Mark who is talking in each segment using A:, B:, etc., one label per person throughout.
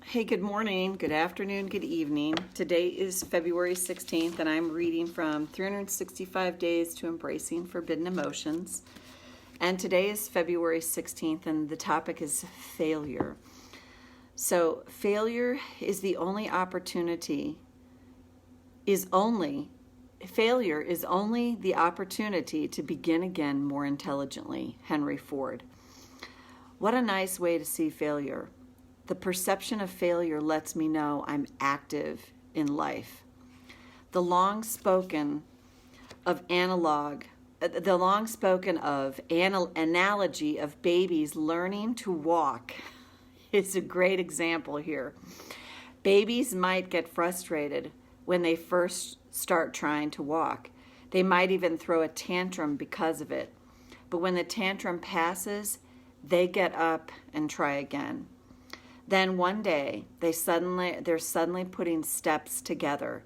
A: Hey, good morning, good afternoon, good evening. Today is February 16th, and I'm reading from 365 Days to Embracing Forbidden Emotions. And today is February 16th, and the topic is failure. So, failure is the only opportunity, failure is only the opportunity to begin again more intelligently. Henry Ford. What a nice way to see failure. The perception of failure lets me know I'm active in life. The long spoken analogy of babies learning to walk is a great example here. Babies might get frustrated when they first start trying to walk. They might even throw a tantrum because of it. But when the tantrum passes, they get up and try again. Then one day they're suddenly putting steps together,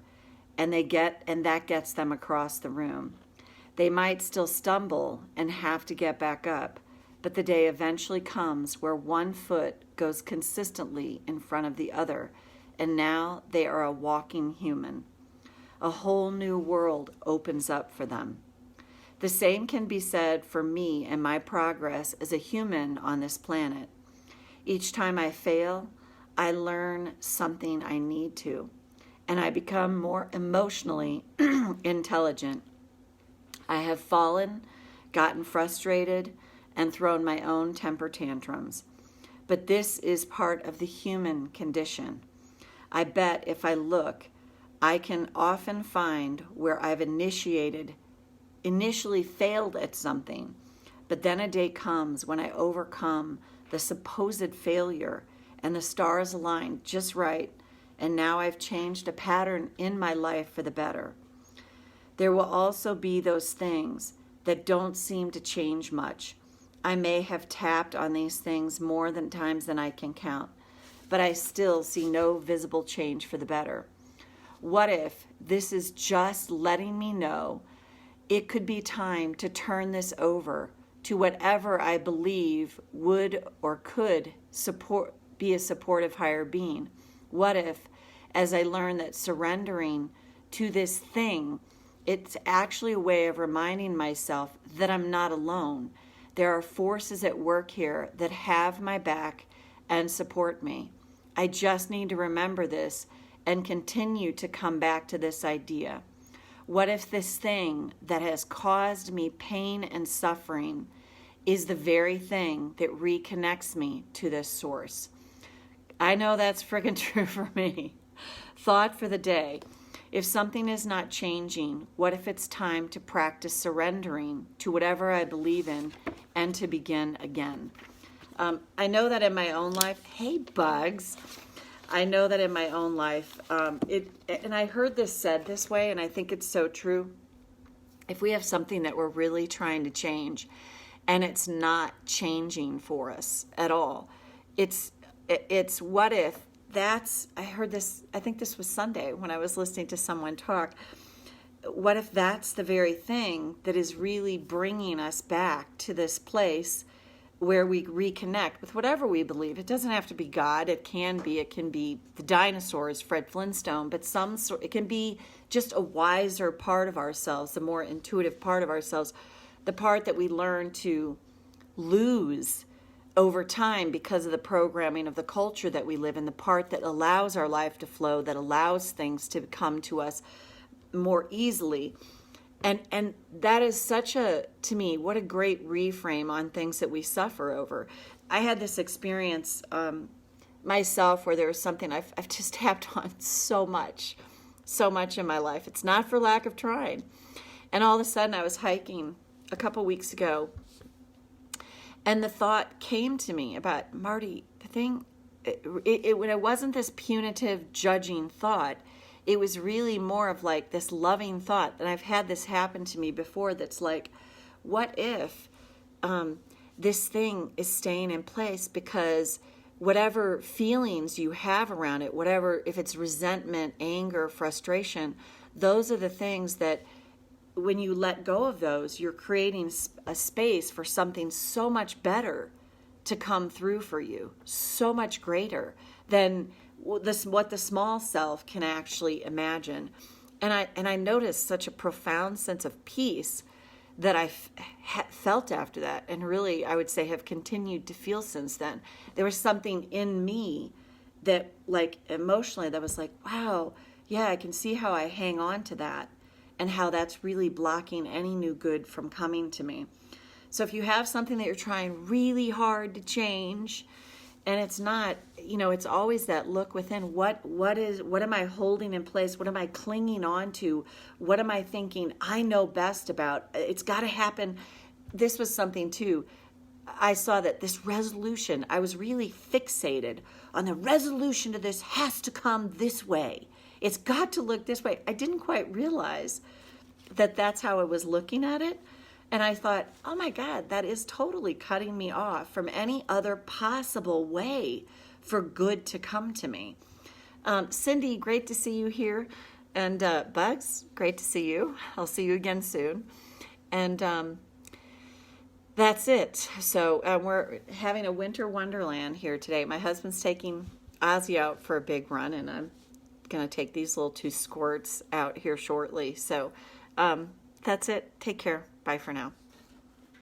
A: and that gets them across the room. They might still stumble and have to get back up, but the day eventually comes where one foot goes consistently in front of the other, and now they are a walking human. A whole new world opens up for them. The same can be said for me and my progress as a human on this planet. Each time I fail, I learn something I need to, and I become more emotionally intelligent. I have fallen, gotten frustrated, and thrown my own temper tantrums. But this is part of the human condition. I bet if I look, I can often find where I've initially failed at something, but then a day comes when I overcome the supposed failure, and the stars align just right, and now I've changed a pattern in my life for the better. There will also be those things that don't seem to change much. I may have tapped on these things more times than I can count, but I still see no visible change for the better. What if this is just letting me know it could be time to turn this over to whatever I believe would or could be a supportive higher being? What if, as I learn that surrendering to this thing, it's actually a way of reminding myself that I'm not alone. There are forces at work here that have my back and support me. I just need to remember this and continue to come back to this idea. What if this thing that has caused me pain and suffering is the very thing that reconnects me to this source? I know that's friggin' true for me. Thought for the day. If something is not changing, what if it's time to practice surrendering to whatever I believe in and to begin again? I know that in my own life, hey bugs, I know that in my own life, and I heard this said this way, and I think it's so true. If we have something that we're really trying to change, and it's not changing for us at all, it's what if I heard this, I think this was Sunday when I was listening to someone talk. What if that's the very thing that is really bringing us back to this place where we reconnect with whatever we believe? It doesn't have to be God. It can be the dinosaurs, Fred Flintstone, but it can be just a wiser part of ourselves, the more intuitive part of ourselves, the part that we learn to lose over time because of the programming of the culture that we live in, the part that allows our life to flow, that allows things to come to us more easily. And that is to me, what a great reframe on things that we suffer over. I had this experience myself where there was something I've just tapped on so much in my life. It's not for lack of trying. And all of a sudden I was hiking a couple weeks ago, and the thought came to me about, Marti, the thing, it wasn't this punitive, judging thought. It was really more of like this loving thought. And I've had this happen to me before that's like, what if this thing is staying in place because whatever feelings you have around it, if it's resentment, anger, frustration, those are the things that when you let go of those, you're creating a space for something so much better to come through for you, so much greater than what the small self can actually imagine. And I noticed such a profound sense of peace that I felt after that, and really, I would say, have continued to feel since then. There was something in me that, like, emotionally, that was like, wow, yeah, I can see how I hang on to that, and how that's really blocking any new good from coming to me. So if you have something that you're trying really hard to change, and it's not, it's always that look within. What am I holding in place? What am I clinging on to? What am I thinking I know best about? It's got to happen. This was something too. I saw that this resolution, I was really fixated on the resolution to this has to come this way. It's got to look this way. I didn't quite realize that that's how I was looking at it. And I thought, oh my God, that is totally cutting me off from any other possible way for good to come to me. Cindy, great to see you here. And Bugs, great to see you. I'll see you again soon. And that's it. So we're having a winter wonderland here today. My husband's taking Ozzy out for a big run, and I'm going to take these little 2 squirts out here shortly. So that's it. Take care. Bye for now.